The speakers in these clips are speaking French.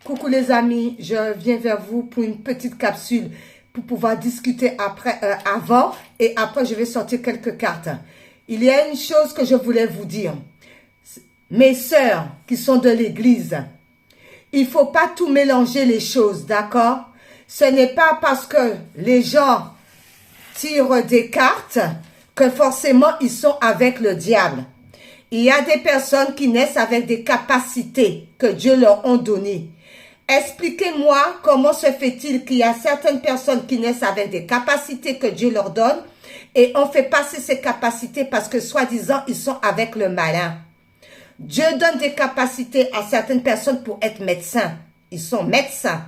Coucou les amis, je viens vers vous pour une petite capsule pour pouvoir discuter avant et après je vais sortir quelques cartes. Il y a une chose que je voulais vous dire. Mes sœurs qui sont de l'église, il ne faut pas tout mélanger les choses, d'accord? Ce n'est pas parce que les gens tirent des cartes que forcément ils sont avec le diable. Il y a des personnes qui naissent avec des capacités que Dieu leur a données. Expliquez-moi comment se fait-il qu'il y a certaines personnes qui naissent avec des capacités que Dieu leur donne et on fait passer ces capacités parce que soi-disant ils sont avec le malin. Dieu donne des capacités à certaines personnes pour être médecins. Ils sont médecins.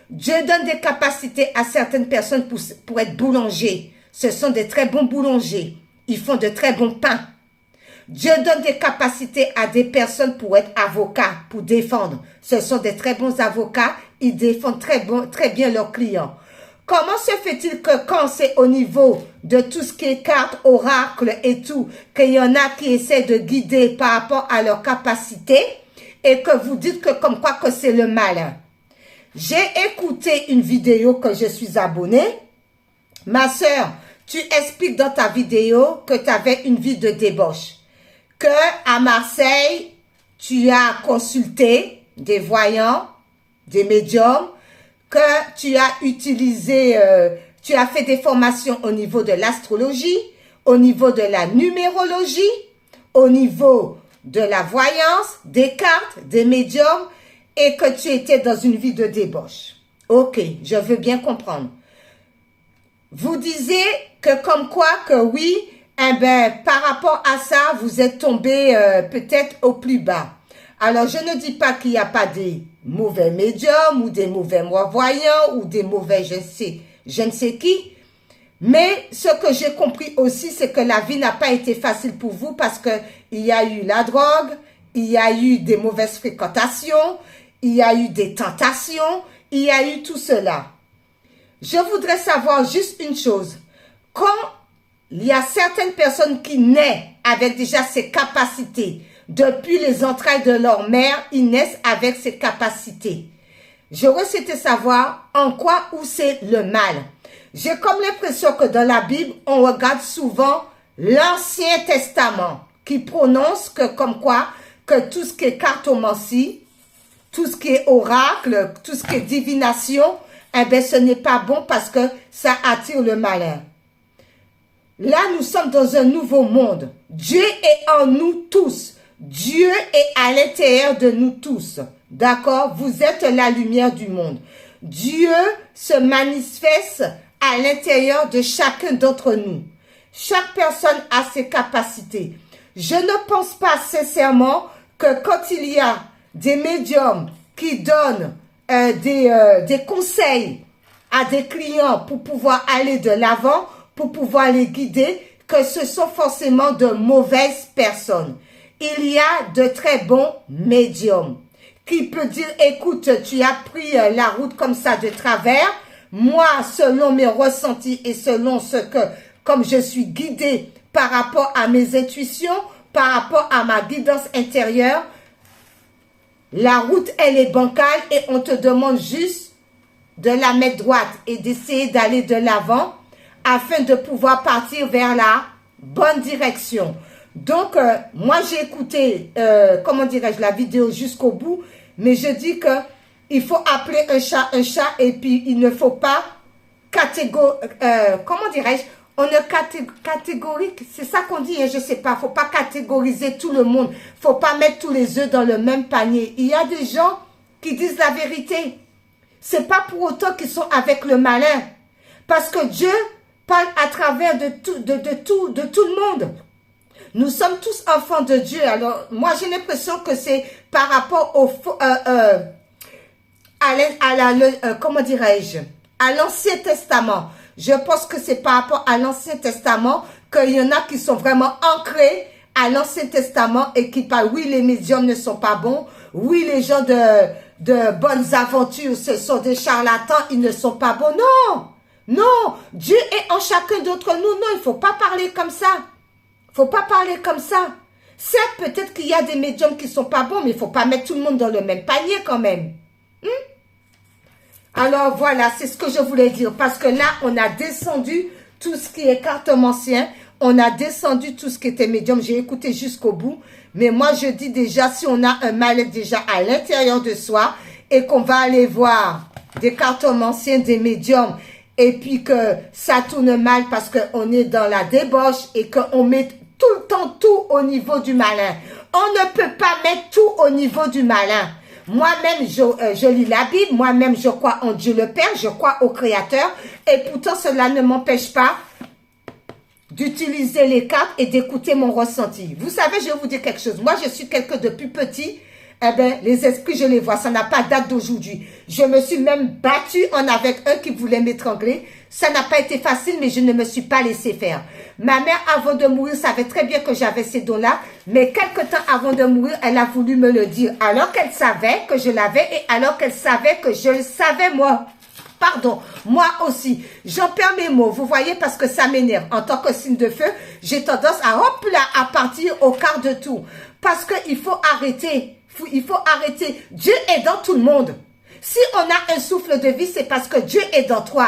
Dieu donne des capacités à certaines personnes pour être boulangers. Ce sont des très bons boulangers. Ils font de très bons pains. Dieu donne des capacités à des personnes pour être avocats, pour défendre. Ce sont des très bons avocats. Ils défendent très bien leurs clients. Comment se fait-il que quand c'est au niveau de tout ce qui est cartes, oracles et tout, qu'il y en a qui essaient de guider par rapport à leurs capacités et que vous dites que comme quoi que c'est le malin? J'ai écouté une vidéo que je suis abonnée. Ma sœur, tu expliques dans ta vidéo que tu avais une vie de débauche. Que à Marseille, tu as consulté des voyants, des médiums, que tu as utilisé, tu as fait des formations au niveau de l'astrologie, au niveau de la numérologie, au niveau de la voyance, des cartes, des médiums, et que tu étais dans une vie de débauche. Ok, je veux bien comprendre. Vous disiez que comme quoi que oui, eh ben, par rapport à ça, vous êtes tombé peut-être au plus bas. Alors, je ne dis pas qu'il n'y a pas des mauvais médiums ou des mauvais voyants ou des mauvais je ne sais qui. Mais ce que j'ai compris aussi, c'est que la vie n'a pas été facile pour vous parce que il y a eu la drogue, il y a eu des mauvaises fréquentations, il y a eu des tentations, il y a eu tout cela. Je voudrais savoir juste une chose. Quand il y a certaines personnes qui naissent avec déjà ces capacités, depuis les entrailles de leur mère, ils naissent avec ces capacités. J'aurais souhaité savoir en quoi ou c'est le mal. J'ai comme l'impression que dans la Bible, on regarde souvent l'Ancien Testament qui prononce que comme quoi que tout ce qui est cartomancie, tout ce qui est oracle, tout ce qui est divination, eh bien ce n'est pas bon parce que ça attire le malin. Là, nous sommes dans un nouveau monde. Dieu est en nous tous. Dieu est à l'intérieur de nous tous. D'accord? Vous êtes la lumière du monde. Dieu se manifeste à l'intérieur de chacun d'entre nous. Chaque personne a ses capacités. Je ne pense pas sincèrement que quand il y a des médiums qui donnent des conseils à des clients pour pouvoir aller de l'avant, pour pouvoir les guider, que ce sont forcément de mauvaises personnes. Il y a de très bons médiums qui peut dire, écoute, tu as pris la route comme ça de travers. Moi, selon mes ressentis et selon ce que, comme je suis guidée par rapport à mes intuitions, par rapport à ma guidance intérieure, la route, elle est bancale et on te demande juste de la mettre droite et d'essayer d'aller de l'avant afin de pouvoir partir vers la bonne direction. Donc, moi, j'ai écouté, comment dirais-je, la vidéo jusqu'au bout, mais je dis que il faut appeler un chat et puis il ne faut pas comment dirais-je, on ne catégorique, c'est ça qu'on dit, hein, je sais pas, faut pas catégoriser tout le monde, faut pas mettre tous les œufs dans le même panier. Il y a des gens qui disent la vérité. C'est pas pour autant qu'ils sont avec le malin. Parce que Dieu parle à travers de tout le monde. Nous sommes tous enfants de Dieu. Alors, moi, j'ai l'impression que c'est par rapport au comment dirais-je, à l'Ancien Testament. Je pense que c'est par rapport à l'Ancien Testament qu'il y en a qui sont vraiment ancrés à l'Ancien Testament et qui parlent, oui, les médiums ne sont pas bons, oui, les gens de bonnes aventures, ce sont des charlatans, ils ne sont pas bons. Non, non, Dieu est en chacun d'entre nous. Non, il ne faut pas parler comme ça. Il ne faut pas parler comme ça. Certes, peut-être qu'il y a des médiums qui ne sont pas bons, mais il ne faut pas mettre tout le monde dans le même panier quand même. Alors voilà, c'est ce que je voulais dire. Parce que là, on a descendu tout ce qui est cartomancien. On a descendu tout ce qui était médium. J'ai écouté jusqu'au bout. Mais moi, je dis déjà, si on a un mal déjà à l'intérieur de soi et qu'on va aller voir des cartomanciens, des médiums, et puis que ça tourne mal parce qu'on est dans la débauche et qu'on met tout le temps tout au niveau du malin. On ne peut pas mettre tout au niveau du malin. Moi-même, je lis la Bible. Moi-même, je crois en Dieu le Père. Je crois au Créateur. Et pourtant, cela ne m'empêche pas d'utiliser les cartes et d'écouter mon ressenti. Vous savez, je vais vous dire quelque chose. Moi, je suis quelqu'un depuis petit. Eh bien, les esprits, je les vois. Ça n'a pas date d'aujourd'hui. Je me suis même battue en avec un qui voulait m'étrangler. Ça n'a pas été facile, mais je ne me suis pas laissé faire. Ma mère, avant de mourir, savait très bien que j'avais ces dons-là. Mais quelque temps avant de mourir, elle a voulu me le dire. Alors qu'elle savait que je l'avais et alors qu'elle savait que je le savais, moi. Pardon, moi aussi, j'en perds mes mots, vous voyez, parce que ça m'énerve. En tant que signe de feu, j'ai tendance à, hop là, à partir au quart de tout. Parce qu'il faut arrêter, il faut arrêter. Dieu est dans tout le monde. Si on a un souffle de vie, c'est parce que Dieu est dans toi.